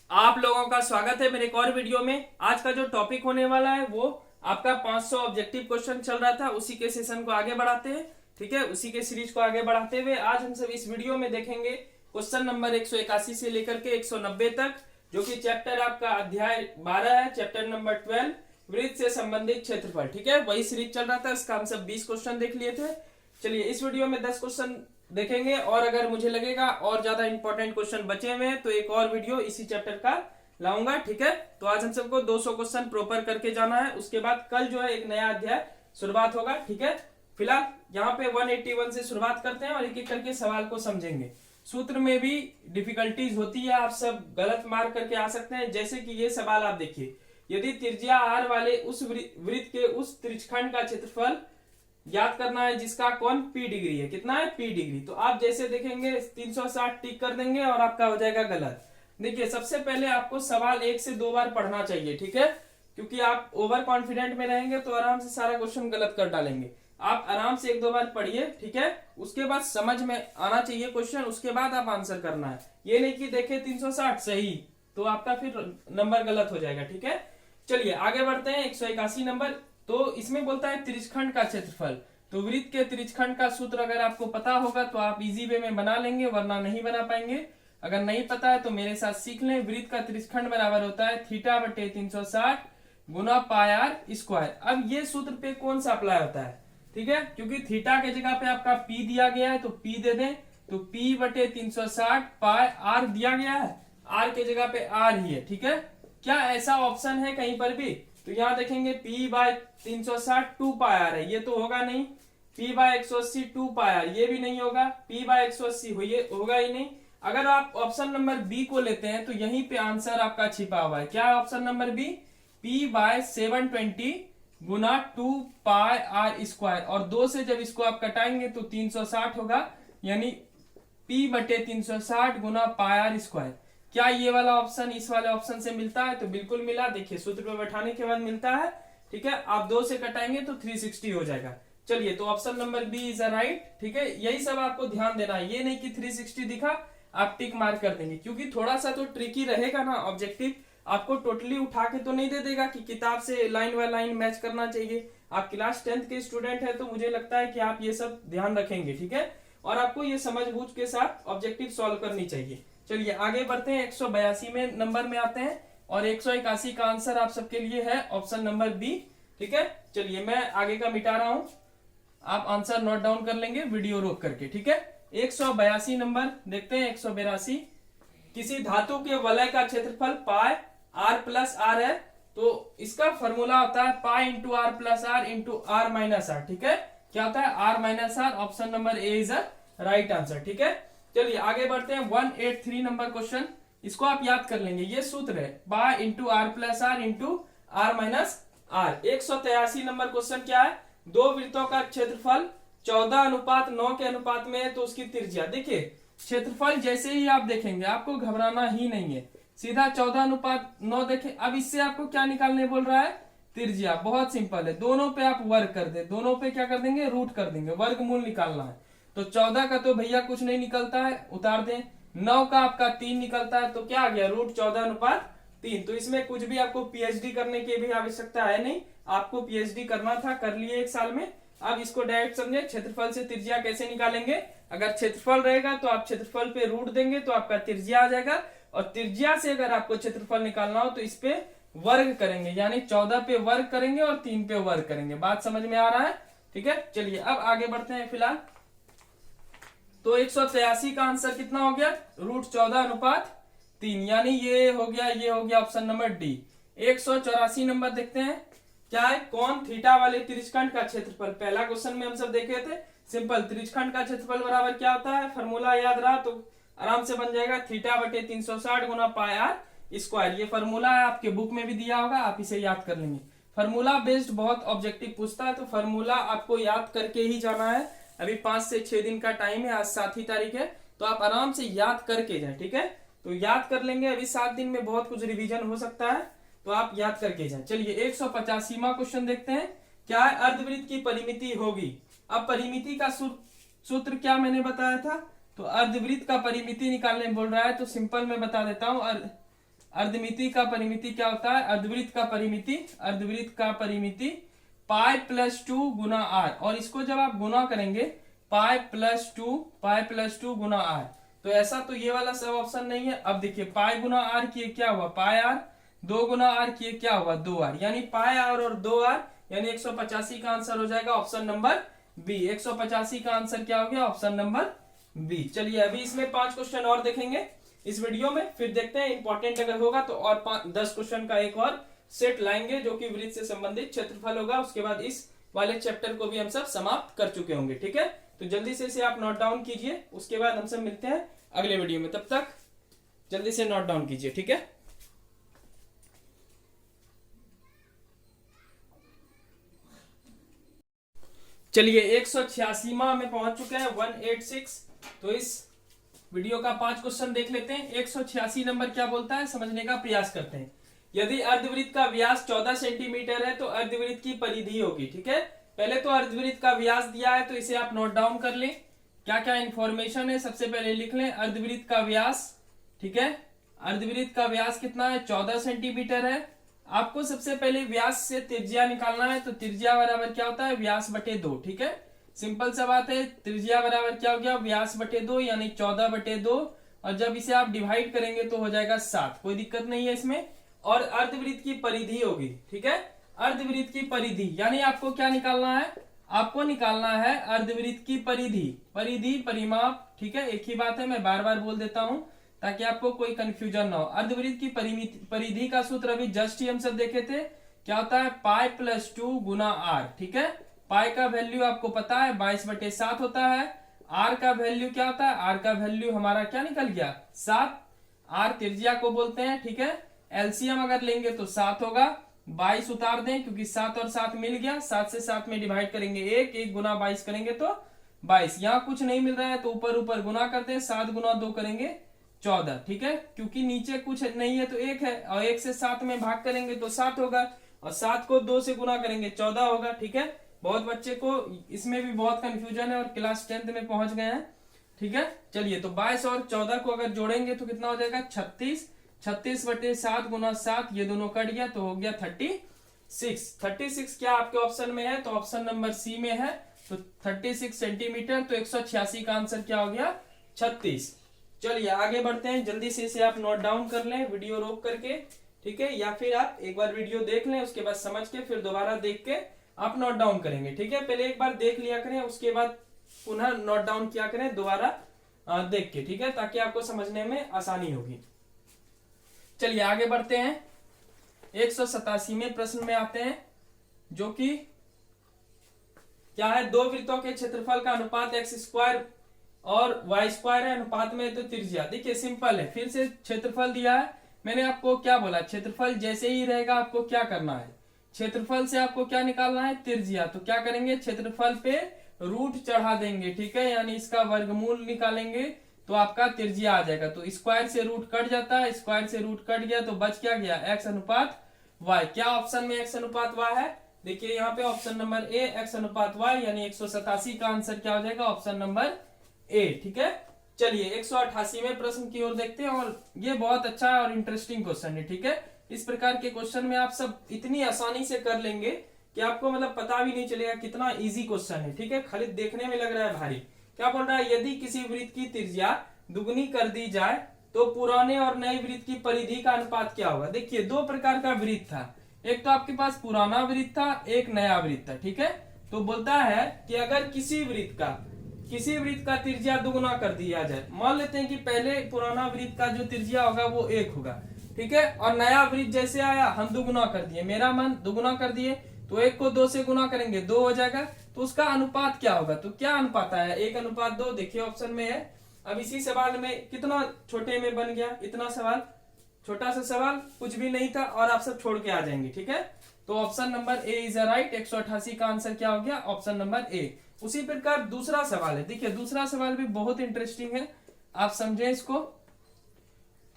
आप लोगों का स्वागत है मेरे एक और वीडियो में। आज का जो टॉपिक होने वाला है वो आपका 500 ऑब्जेक्टिव क्वेश्चन चल रहा था, उसी के सेशन को आगे बढ़ाते हैं। ठीक है, उसी के सीरीज को आगे बढ़ाते हुए आज हम सब इस वीडियो में देखेंगे क्वेश्चन नंबर 181 से लेकर के 190 तक, जो कि चैप्टर आपका अध्याय 12 है, चैप्टर नंबर 12 वृत्त से संबंधित क्षेत्रफल। ठीक है, वही सीरीज चल रहा था, इसका हम सब 20 क्वेश्चन देख लिए थे। चलिए इस वीडियो में 10 क्वेश्चन देखेंगे और अगर मुझे लगेगा और ज्यादा इंपॉर्टेंट क्वेश्चन बचे हुए हैं तो एक और वीडियो इसी चैप्टर का लाऊंगा। ठीक है, तो आज हम सबको 200 क्वेश्चन प्रॉपर करके जाना है। उसके बाद कल जो है एक नया अध्याय शुरुआत होगा। ठीक है, फिलहाल यहाँ पे 181 से शुरुआत करते हैं और एक एक करके सवाल को समझेंगे। सूत्र में भी डिफिकल्टीज होती है, आप सब गलत मार्क करके आ सकते हैं। जैसे कि ये सवाल आप देखिए, यदि त्रिज्या आर वाले उस वृत्त के उस त्रिज्यखंड का क्षेत्रफल याद करना है जिसका कोण P डिग्री है, कितना है P डिग्री, तो आप जैसे देखेंगे 360 टिक कर देंगे और आपका हो जाएगा गलत। देखिए सबसे पहले आपको सवाल 1 से 2 बार पढ़ना चाहिए। ठीक है, क्योंकि आप ओवर कॉन्फिडेंट में रहेंगे तो आराम से सारा क्वेश्चन गलत कर डालेंगे। आप आराम से 1-2 बार पढ़िए। ठीक है, उसके बाद समझ में आना चाहिए क्वेश्चन, उसके बाद आप आंसर करना है। ये नहीं कि देखे 360 सही तो आपका फिर नंबर गलत हो जाएगा। ठीक है, चलिए आगे बढ़ते हैं। 181 नंबर, तो इसमें बोलता है त्रिज्यखंड का क्षेत्रफल। तो वृत्त के त्रिज्यखंड का सूत्र अगर आपको पता होगा तो आप इजी वे में बना लेंगे, वरना नहीं बना पाएंगे। अगर नहीं पता है तो मेरे साथ सीख लें। वृत्त का त्रिज्यखंड बराबर होता है θ/360 गुना पाई आर स्क्वायर। अब ये सूत्र पे कौन सा अप्लाई होता है? ठीक है, क्योंकि थीटा के जगह पे आपका P दिया गया है तो P दे दें, तो P/360 पाई आर दिया गया है, आर के जगह पे आर ही है। ठीक है, क्या ऐसा ऑप्शन है कहीं पर भी? तो यहाँ देखेंगे P/360 2 पाई आर है, ये तो होगा नहीं। P/180 2 पाई आर, ये भी नहीं होगा। P/180 होगा ही नहीं। अगर आप ऑप्शन नंबर बी को लेते हैं तो यहीं पे आंसर आपका छिपा हुआ है। क्या है ऑप्शन नंबर बी? P/720 गुना 2 पाई आर स्क्वायर, और 2 से जब इसको आप कटाएंगे तो 360 होगा, यानी P/360 गुना पाई आर स्क्वायर। क्या ये वाला ऑप्शन इस वाले ऑप्शन से मिलता है? तो बिल्कुल मिला। देखिए सूत्र पे बैठाने के बाद मिलता है। ठीक है, आप 2 से कटाएंगे तो 360 हो जाएगा। चलिए, तो option number B is right. ठीक है, यही सब आपको ध्यान देना है, ये नहीं कि 360 दिखा आप टिक मार्क कर देंगे, क्योंकि थोड़ा सा तो ट्रिकी रहेगा ना ऑब्जेक्टिव। आपको टोटली उठा के तो नहीं दे देगा कि किताब से लाइन बाय लाइन मैच करना चाहिए। आप क्लास 10th के स्टूडेंट है तो मुझे लगता है कि आप ये सब ध्यान रखेंगे। ठीक है, और आपको ये समझबूझ के साथ ऑब्जेक्टिव सॉल्व करनी चाहिए। चलिए आगे बढ़ते हैं। 182 में नंबर में आते हैं और 181 का आंसर आप सबके लिए है ऑप्शन नंबर बी। ठीक है, चलिए मैं आगे का मिटा रहा हूं, आप आंसर नोट डाउन कर लेंगे वीडियो रोक करके। ठीक है, 182 नंबर देखते हैं। 182, किसी धातु के वलय का क्षेत्रफल पाई आर प्लस आर है, तो इसका फॉर्मूला होता है pi into r plus r into r minus r. ठीक है, क्या होता है? R minus r. Option number A is a right answer. ठीक है, चलिए आगे बढ़ते हैं। 183 नंबर क्वेश्चन, इसको आप याद कर लेंगे। ये सूत्र है pi into r plus r into r minus r. 183 number question क्या है? दो वृत्तों का क्षेत्रफल 14:9 के अनुपात में है, तो उसकी त्रिज्या देखिए। क्षेत्रफल जैसे ही आप देखेंगे आपको घबराना ही नहीं है, सीधा 14:9 देखें। अब इससे आपको क्या निकालने बोल रहा है? त्रिज्या। बहुत सिंपल है, दोनों पे आप वर्ग कर दे, दोनों पे क्या कर देंगे? रूट कर देंगे, वर्गमूल निकालना है। तो 14 का तो भैया कुछ नहीं निकलता है, उतार दें। 9 का आपका 3 निकलता है, तो क्या आ गया? √14/3। तो इसमें कुछ भी आपको पीएचडी करने की भी आवश्यकता है नहीं, आपको पीएचडी करना था, कर लिए 1 साल में। अब इसको डायरेक्ट समझे, क्षेत्रफल से त्रिज्या कैसे निकालेंगे। अगर क्षेत्रफल रहेगा तो आप क्षेत्रफल पे रूट देंगे तो आपका त्रिज्या आ जाएगा, और त्रिज्या से अगर आपको क्षेत्रफल निकालना हो तो इस पे वर्ग करेंगे, यानी 14 पे वर्ग करेंगे और 3 पे वर्ग करेंगे। बात समझ में आ रहा है? ठीक है, चलिए अब आगे बढ़ते हैं। फिलहाल तो 183 का आंसर कितना हो गया? √14/3, यानी ये हो गया ऑप्शन नंबर डी। 184 नंबर देखते हैं, क्या है? कोण थीटा वाले त्रिज्यखंड का क्षेत्रफल। पहला क्वेश्चन में हम सब देखे थे, सिंपल। त्रिज्यखंड का क्षेत्रफल बराबर क्या होता है? फॉर्मूला याद रहा तो आराम से बन जाएगा, θ/360 गुना पाई आर स्क्वायर। ये फॉर्मूला है, आपके बुक में भी दिया होगा, आप इसे याद कर लेंगे। फॉर्मूला बेस्ड बहुत ऑब्जेक्टिव पूछता है, तो फॉर्मूला आपको याद करके ही जाना है। अभी 5 से 6 दिन का टाइम है, आज 7 ही तारीख है, तो आप आराम से याद करके जाए। ठीक है, तो याद कर लेंगे। अभी 7 दिन में बहुत कुछ रिवीजन हो सकता है, तो आप याद करके जाए। चलिए 185वां क्वेश्चन देखते हैं, क्या है? अर्धवृत्त की परिमिति होगी। अब परिमिति का सूत्र क्या मैंने बताया था? तो अर्धवृत्त का परिमिति निकालने बोल रहा है, तो सिंपल मैं बता देता हूं। अर्धमिति का परिमिति क्या होता है, अर्धवृत्त का परिमिति पाई प्लस 2 गुना आर, और इसको जब आप गुना करेंगे पाई प्लस टू गुना आर, तो ऐसा तो ये वाला सब ऑप्शन नहीं है। अब देखिए पाई गुना आर किए क्या हुआ पाई आर, 2 गुना आर किए क्या हुआ 2 आर, यानी पाई आर और 2 आर, यानी 185 का आंसर हो जाएगा ऑप्शन नंबर बी। 185 का आंसर क्या हो गया, ऑप्शन नंबर बी। चलिए अभी इसमें 5 क्वेश्चन और देखेंगे इस वीडियो में, फिर देखते हैं इंपॉर्टेंट अगर होगा तो और 10 क्वेश्चन का एक और सेट लाएंगे जो कि वृत्त से संबंधित क्षेत्रफल होगा। उसके बाद इस वाले चैप्टर को भी हम सब समाप्त कर चुके होंगे। ठीक है, तो जल्दी से इसे आप नोट डाउन कीजिए, उसके बाद हम सब मिलते हैं अगले वीडियो में। तब तक जल्दी से नोट डाउन कीजिए। ठीक है, चलिए 186वां में पहुंच चुके हैं, 186। तो इस वीडियो का 5 क्वेश्चन देख लेते हैं। 186 नंबर क्या बोलता है, समझने का प्रयास करते हैं। यदि अर्धवृत्त का व्यास 14 सेंटीमीटर है तो अर्धवृत्त की परिधि होगी। ठीक है, पहले तो अर्धवृत्त का व्यास दिया है तो इसे आप नोट डाउन कर लें, क्या क्या इंफॉर्मेशन है सबसे पहले लिख लें। अर्धवृत्त का व्यास, ठीक है, अर्धवृत्त का व्यास कितना है, 14 सेंटीमीटर है। आपको सबसे पहले व्यास से त्रिज्या निकालना है, तो त्रिज्या बराबर क्या होता है, व्यास बटे 2। ठीक है, सिंपल सा बात है, त्रिज्या बराबर क्या हो गया, व्यास बटे 2 यानी 14 बटे 2, और जब इसे आप डिवाइड करेंगे तो हो जाएगा 7, कोई दिक्कत नहीं है इसमें। और अर्धवृत्त की परिधि होगी। ठीक है, अर्धवृत्त की परिधि यानी आपको क्या निकालना है, आपको निकालना है अर्धवृत्त की परिधि परिमाप। ठीक है, एक ही बात है, मैं बार बार बोल देता हूं ताकि आपको कोई कंफ्यूजन ना हो। अर्धवृत्त की परिधि का सूत्र अभी जस्ट ही हम सब देखे थे, क्या होता है, पाई प्लस 2 गुना आर। ठीक है, पाई का वैल्यू आपको पता है 22/7 होता है। आर का वैल्यू क्या होता है, आर का वैल्यू हमारा क्या निकल गया 7। आर त्रिज्या को बोलते हैं। ठीक है, एलसीएम अगर लेंगे तो 7 होगा, 22 उतार दें क्योंकि 7 और 7 मिल गया, 7 से 7 में डिवाइड करेंगे 1 गुना 22 करेंगे तो 22। यहाँ कुछ नहीं मिल रहा है तो ऊपर ऊपर गुना करते हैं, 7 गुना 2 करेंगे 14। ठीक है, क्योंकि नीचे कुछ नहीं है तो 1 है, और 1 से 7 में भाग करेंगे तो 7 होगा, और 7 को 2 से गुना करेंगे 14 होगा। ठीक है, बहुत बच्चे को इसमें भी बहुत कंफ्यूजन है और क्लास 10th में पहुंच गए हैं। ठीक है, चलिए तो 22 और 14 को अगर जोड़ेंगे तो कितना हो जाएगा 36। 36/7 गुना 7, ये दोनों कट गया तो हो गया 36। 36 क्या आपके ऑप्शन में है, तो ऑप्शन नंबर सी में है, तो 36 सेंटीमीटर। तो 186 का आंसर क्या हो गया 36। चलिए आगे बढ़ते हैं, जल्दी से इसे आप नोट डाउन कर लें वीडियो रोक करके। ठीक है, या फिर आप एक बार वीडियो देख लें, उसके बाद समझ के फिर दोबारा देख के आप नोट डाउन करेंगे। ठीक है, पहले एक बार देख लिया करें, उसके बाद पुनः नोट डाउन किया करें दोबारा देख के। ठीक है, ताकि आपको समझने में आसानी होगी। चलिए आगे बढ़ते हैं, 187वें प्रश्न में आते हैं, जो कि क्या है, दो वृत्तों के क्षेत्रफल का अनुपात x² और y² है, अनुपात में तो त्रिज्या। देखिए सिंपल है, फिर से क्षेत्रफल दिया है, मैंने आपको क्या बोला, क्षेत्रफल जैसे ही रहेगा आपको क्या करना है, क्षेत्रफल से आपको क्या निकालना है, त्रिज्या। तो क्या करेंगे, क्षेत्रफल पे रूट चढ़ा देंगे। ठीक है, यानी इसका वर्गमूल निकालेंगे तो आपका त्रिज्या आ जाएगा। तो स्क्वायर से रूट कट जाता है, स्क्वायर से रूट कट गया तो बच क्या गया, x अनुपात y। क्या ऑप्शन में x अनुपात y है, देखिए यहाँ पे ऑप्शन नंबर ए x अनुपात y, यानी 187 का आंसर क्या हो जाएगा, ऑप्शन नंबर ए। ठीक है, चलिए 188वें प्रश्न की ओर देखते हैं, और ये बहुत अच्छा और इंटरेस्टिंग क्वेश्चन है। ठीक है, इस प्रकार के क्वेश्चन में आप सब इतनी आसानी से कर लेंगे कि आपको मतलब पता भी नहीं चलेगा कितना इजी क्वेश्चन है। ठीक है, खाली देखने में लग रहा है भारी। क्या बोल रहा है, यदि किसी वृत्त की त्रिज्या दुगुनी कर दी जाए तो पुराने और नए वृत्त की परिधि का अनुपात क्या होगा। देखिए दो प्रकार का वृत्त था, एक तो आपके पास पुराना वृत्त था, एक नया वृत्त था। ठीक है, तो बोलता है कि अगर किसी वृत्त का त्रिज्या दुगुना कर दिया जाए, मान लेते हैं कि पहले पुराना वृत्त का जो त्रिज्या होगा वो 1 होगा। ठीक है, और नया वृत्त जैसे आया हम दुगुना कर दिए, मेरा मन दुगुना कर दिए, तो 1 को 2 से गुना करेंगे 2 हो जाएगा, तो उसका अनुपात क्या होगा। तो क्या अनुपात आया, 1:2। देखिए ऑप्शन में है। अब इसी सवाल में कितना छोटे में बन गया, इतना सवाल, छोटा सा सवाल, कुछ भी नहीं था, और आप सब छोड़ के आ जाएंगे। ठीक है, तो option number A is right. 188 का आंसर क्या हो गया, ऑप्शन नंबर ए। उसी प्रकार दूसरा सवाल है, देखिए दूसरा सवाल भी बहुत इंटरेस्टिंग है, आप समझें इसको।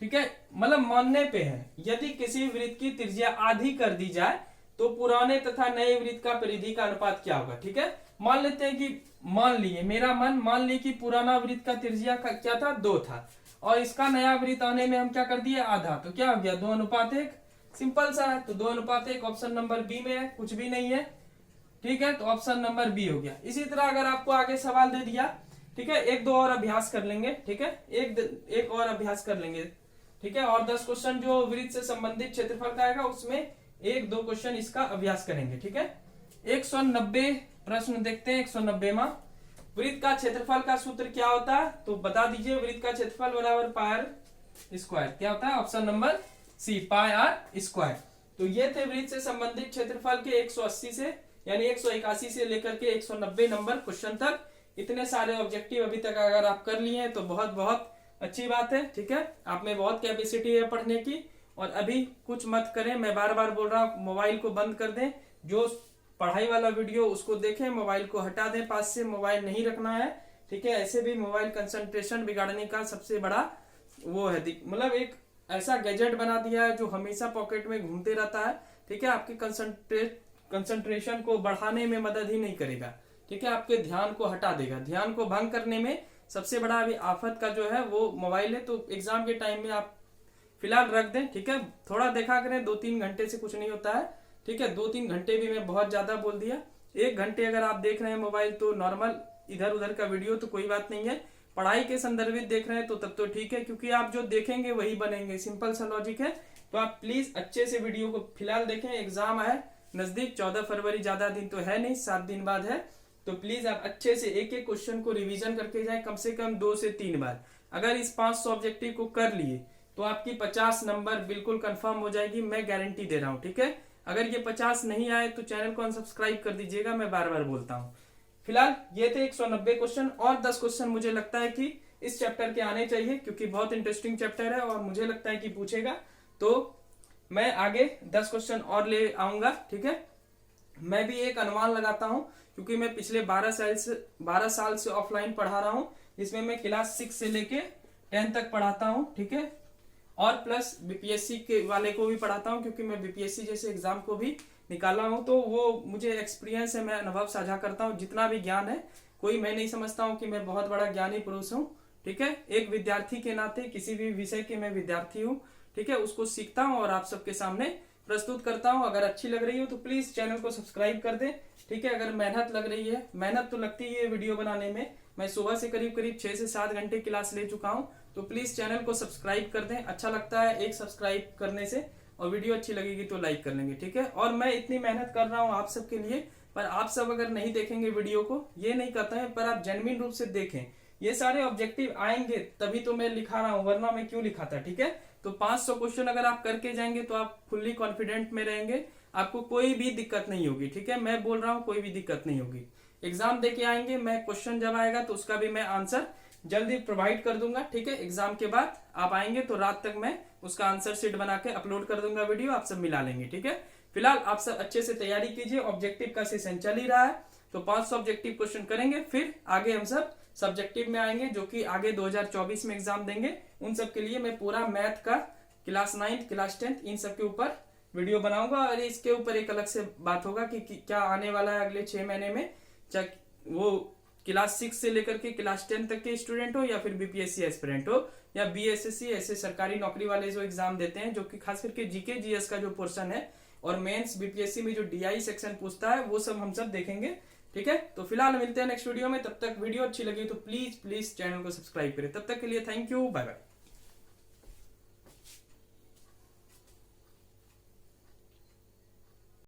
ठीक है, मतलब मानने पे है, यदि किसी वृत्त की त्रिज्या आधी कर दी जाए तो पुराने तथा नए वृत्त का परिधि का अनुपात क्या होगा। ठीक है, मान लेते हैं कि मान लिए कि पुराना वृत्त का त्रिज्या क्या था, 2 था, और इसका नया वृत्त आने में हम क्या कर दिए, आधा, तो क्या हो गया 2:1। सिंपल सा है, तो 2:1 ऑप्शन नंबर बी में है, कुछ भी नहीं है, ठीक है, तो ऑप्शन नंबर बी हो गया। इसी तरह अगर आपको आगे सवाल दे दिया, ठीक है, एक दो और अभ्यास कर लेंगे, ठीक है, एक और अभ्यास कर लेंगे, ठीक है, और 10 क्वेश्चन जो वृत्त से संबंधित क्षेत्रफल का आएगा उसमें एक दो क्वेश्चन इसका अभ्यास करेंगे, ठीक है। 190 प्रश्न देखते हैं। 190वां, वृत्त का क्षेत्रफल का सूत्र क्या होता है, तो बता दीजिए। वृत्त का क्षेत्रफल बराबर पाई आर स्क्वायर, क्या होता है, option number C, pi r square. तो ये थे वृत्त से संबंधित क्षेत्रफल के 180 से यानी 181 से लेकर के 190 नंबर क्वेश्चन तक। इतने सारे ऑब्जेक्टिव अभी तक अगर आप कर लिए हैं तो बहुत बहुत अच्छी बात है, ठीक है। आप में बहुत कैपेसिटी है पढ़ने की, और अभी कुछ मत करें, मैं बार बार बोल रहा हूँ, मोबाइल को बंद कर दें, जो पढ़ाई वाला वीडियो उसको देखें, मोबाइल को हटा दें पास से, मोबाइल नहीं रखना है, ठीक है। ऐसे भी मोबाइल कंसंट्रेशन बिगाड़ने का सबसे बड़ा वो है, मतलब एक ऐसा गैजेट बना दिया है जो हमेशा पॉकेट में घूमते रहता है, ठीक है। आपके कंसंट्रेशन को बढ़ाने में मदद ही नहीं करेगा, ठीक है, आपके ध्यान को हटा देगा। ध्यान को भंग करने में सबसे बड़ा अभी आफत का जो है वो मोबाइल है। तो एग्जाम के टाइम में आप फिलहाल रख दें, ठीक है। थोड़ा देखा करें, 2-3 घंटे से कुछ नहीं होता है, ठीक है। 2-3 घंटे भी मैं बहुत ज्यादा बोल दिया। 1 घंटे अगर आप देख रहे हैं मोबाइल तो नॉर्मल इधर उधर का वीडियो तो कोई बात नहीं है, पढ़ाई के संदर्भित देख रहे हैं तो तब तो ठीक है, क्योंकि आप जो देखेंगे वही बनेंगे, सिंपल सा लॉजिक है। तो आप प्लीज अच्छे से वीडियो को फिलहाल देखें। एग्जाम है नजदीक, 14 फरवरी, ज्यादा दिन तो है नहीं, 7 दिन बाद है। तो प्लीज आप अच्छे से एक एक क्वेश्चन को रिवीजन करके जाएं, कम से कम 2 से 3 बार। अगर इस 500 ऑब्जेक्टिव को कर लिए तो आपकी 50 नंबर बिल्कुल कंफर्म हो जाएगी, मैं गारंटी दे रहा हूं, ठीक है। अगर ये 50 नहीं आए तो चैनल को अनसब्सक्राइब कर दीजिएगा, मैं बार बार बोलता हूँ। फिलहाल ये थे 190 क्वेश्चन, और 10 क्वेश्चन मुझे लगता है कि इस चैप्टर के आने चाहिए, क्योंकि बहुत इंटरेस्टिंग चैप्टर है और मुझे लगता है कि पूछेगा। तो मैं आगे 10 क्वेश्चन और ले आऊंगा, ठीक है। मैं भी एक अनुमान लगाता हूं, क्योंकि मैं पिछले 12 साल से ऑफलाइन पढ़ा रहा हूं, जिसमें मैं क्लास 6 से लेके 10 तक पढ़ाता हूं, ठीक है। और प्लस बीपीएससी के वाले को भी पढ़ाता हूं, क्योंकि मैं बीपीएससी जैसे एग्जाम को भी निकाला हूं। तो वो मुझे एक्सपीरियंस है, मैं अनुभव साझा करता हूं। जितना भी ज्ञान है, कोई मैं नहीं समझता हूं कि मैं बहुत बड़ा ज्ञानी पुरुष हूं, ठीक है। एक विद्यार्थी के नाते, किसी भी विषय के मैं विद्यार्थी हूं, ठीक है, उसको सीखता हूं और आप सबके सामने प्रस्तुत करता हूं। अगर अच्छी लग रही हो तो प्लीज चैनल को सब्सक्राइब कर दें, ठीक है। अगर मेहनत लग रही है, मेहनत तो लगती ही है वीडियो बनाने में, मैं सुबह से करीब 6 से 7 घंटे क्लास ले चुका हूं। तो प्लीज चैनल को सब्सक्राइब कर दें, अच्छा लगता है एक सब्सक्राइब करने से, और वीडियो अच्छी लगेगी तो लाइक कर लेंगे, ठीक है। और मैं इतनी मेहनत कर रहा हूँ आप सबके लिए, पर आप सब अगर नहीं देखेंगे वीडियो को, ये नहीं कहते हैं, पर आप जेन्युइन रूप से देखें। ये सारे ऑब्जेक्टिव आएंगे तभी तो मैं लिखा रहा हूँ, वरना मैं क्यों लिखा था, ठीक है। तो 500 क्वेश्चन अगर आप करके जाएंगे तो आप फुल्ली कॉन्फिडेंट में रहेंगे, आपको कोई भी दिक्कत नहीं होगी, ठीक है। मैं बोल रहा हूँ कोई भी दिक्कत नहीं होगी। एग्जाम देके आएंगे, मैं क्वेश्चन जब आएगा तो उसका भी मैं आंसर जल्दी प्रोवाइड कर दूंगा, ठीक है। एग्जाम के बाद आप आएंगे तो रात तक मैं उसका आंसर शीट बना के अपलोड कर दूंगा, वीडियो आप सब मिला लेंगे, ठीक है। फिलहाल आप सब अच्छे से तैयारी कीजिए, ऑब्जेक्टिव का सेशन चल ही रहा है, तो 500 ऑब्जेक्टिव क्वेश्चन करेंगे, फिर आगे हम सब सब्जेक्टिव में आएंगे, जो कि आगे 2024 में एग्जाम देंगे। उन सब के लिए मैं पूरा मैथ का क्लास 9, क्लास 10 इन सब के ऊपर वीडियो बनाऊंगा, और इसके ऊपर एक अलग से बात होगा कि क्या आने वाला है अगले 6 महीने में, चाहे वो क्लास 6 से लेकर के क्लास 10 तक के स्टूडेंट हो, या फिर बीपीएससी एस्पिरेंट हो, या बीएसएससी, ऐसे सरकारी नौकरी वाले जो एग्जाम देते हैं, जो कि खास करके जीके जीएस का जो पोर्शन है, और मेंस बीपीएससी में जो डीआई सेक्शन पूछता है, वो सब हम सब देखेंगे, ठीक है। तो फिलहाल मिलते हैं नेक्स्ट वीडियो में, तब तक वीडियो अच्छी लगी तो प्लीज चैनल को सब्सक्राइब करें। तब तक के लिए थैंक यू, बाय बाय।